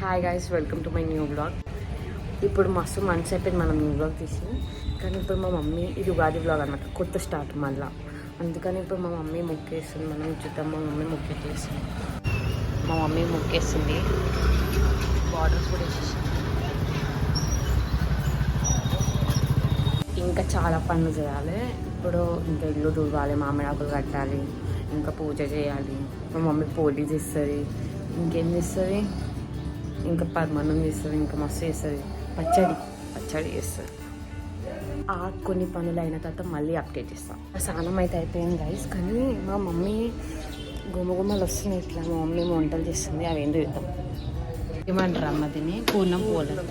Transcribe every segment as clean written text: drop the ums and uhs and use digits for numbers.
Hi guys, welcome to my new blog. ఇప్పుడు మస్తు మంచి అయిపోయింది మనం న్యూ బ్లాగ్ తీసి. కానీ ఇప్పుడు మా మమ్మీ ఇది ఉగాది బ్లాగ్ అనమాట, కొత్త స్టార్ట్ మళ్ళీ. అందుకని ఇప్పుడు మా మమ్మీ ముక్కేస్తుంది. మనం చూద్దాం మా మమ్మీ ముక్కేస్తుంది. మా మమ్మీ ముక్కేస్తుంది, బార్డర్స్ కూడా వేసేసింది. ఇంకా చాలా పనులు చేయాలి. ఇప్పుడు ఇంకా ఇల్లు తుడవాలి, మామిడాకులు కట్టాలి, ఇంకా పూజ చేయాలి. మా మమ్మీ పోలీస్ ఇస్తుంది, ఇంకేం చేస్తుంది, ఇంకా పర్మన్నం చేస్తుంది, ఇంకా మస్తు చేస్తుంది. పచ్చడి చేస్తుంది. ఆ కొన్ని పనులు అయిన తర్వాత మళ్ళీ అప్డేట్ చేస్తాం. స్నానం అయితే అయిపోయింది గైస్. కానీ మా మమ్మీ గుమ్మగుమ్మలు వస్తున్నాయి ఇట్లా. మా మమ్మీ వంటలు చేస్తుంది, అవి ఏంటో చూద్దాం. ఏమంటారు అమ్మ దీన్ని? పూర్ణం పోలేదు,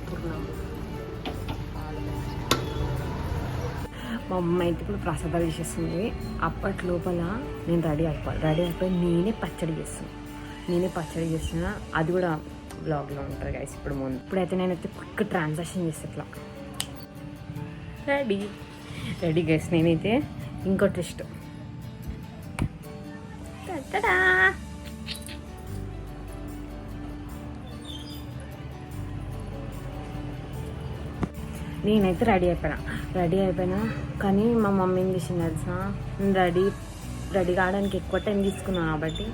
పూర్ణం. మా అమ్మ అయితే ఇప్పుడు ప్రసాదాలు చేసేస్తుంది. అప్పటి లోపల నేను రెడీ అయిపోయి నేనే పచ్చడి చేస్తున్నా. అది కూడా బ్లాగ్లో ఉంటుంది గైస్. ఇప్పుడైతే నేనైతే క్విక్ ట్రాన్సాక్షన్ చేస్తే ఇట్లా రెడీ గైస్. నేనైతే ఇంకో ట్విస్ట్, నేనైతే రెడీ అయిపోయినా. కానీ మా మమ్మీ ఏం చేసింది తెలుసా, నేను రెడీ కావడానికి ఎక్కువ టైం తీసుకున్నాను కాబట్టి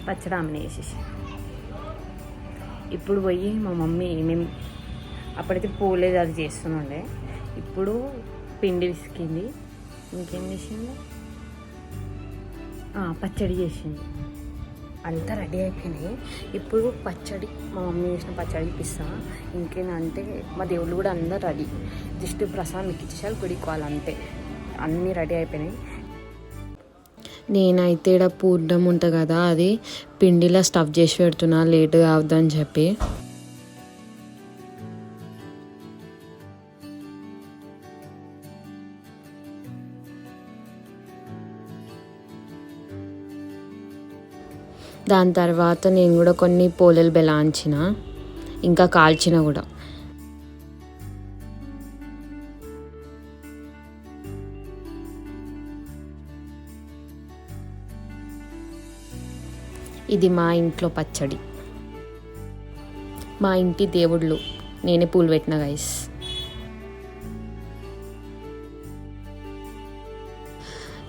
పచ్చడి ఆమె వేసేసి. ఇప్పుడు పోయి మా మమ్మీ ఏమేమి అప్పుడైతే పోలేదు, అది చేస్తుండే. ఇప్పుడు పిండి విసికింది, ఇంకేం చేసింది, పచ్చడి చేసింది. అంతా రెడీ అయిపోయినాయి. ఇప్పుడు పచ్చడి, మా మమ్మీ చేసిన పచ్చడి ఇప్పిస్తా. ఇంకేంటంటే మా దేవుళ్ళు కూడా అందరు రెడీ. జస్ట్ ప్రసాదం మీకు ఇచ్చేసారు, గుడికోవాలి అంతే. అన్నీ రెడీ అయిపోయినాయి. నేనైతే ఇక్కడ పూర్ణం ఉంటుంది కదా, అది పిండిలో స్టఫ్ చేసి పెడుతున్నా, లేట్గా అవుద్దని చెప్పి. దాని తర్వాత నేను కూడా కొన్ని పోలేలు బెలాంచిన, ఇంకా కాల్చిన కూడా. ఇది మా ఇంట్లో పచ్చడి, మా ఇంటి దేవుళ్ళు, నేనే పూలు పెట్టిన గైస్.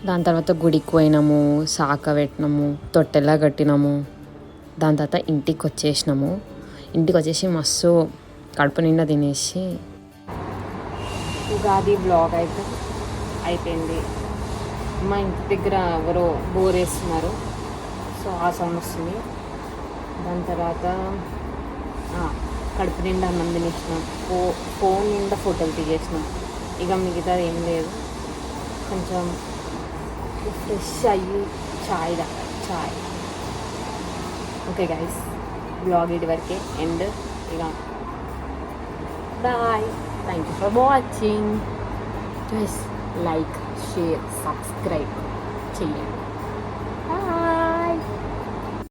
దాని తర్వాత గుడికి పోయినాము, సాక పెట్టినాము, తొట్టెలా కట్టినాము. దాని తర్వాత ఇంటికి వచ్చేసి మస్తు కడుపు నిండా తినేసి ఉగాది బ్లాగ్ అయితే అయిపోయింది. మా ఇంటి దగ్గర ఎవరో బోర్ వేస్తున్నారు, సో ఆ సౌండ్ వస్తుంది. దాని తర్వాత కడుపు నిండా అన్నం తినేసినాం, ఫోన్ నిండా ఫోటోలు తీసేసినాం. ఇక మిగతా ఏం లేదు, కొంచెం ఫ్రెష్ అయ్యి చాయ్. ఓకే గైస్, బ్లాగ్ ఇది వరకే ఎండ్. ఇక bye, thank you for watching. Please like, share, subscribe చేయండి.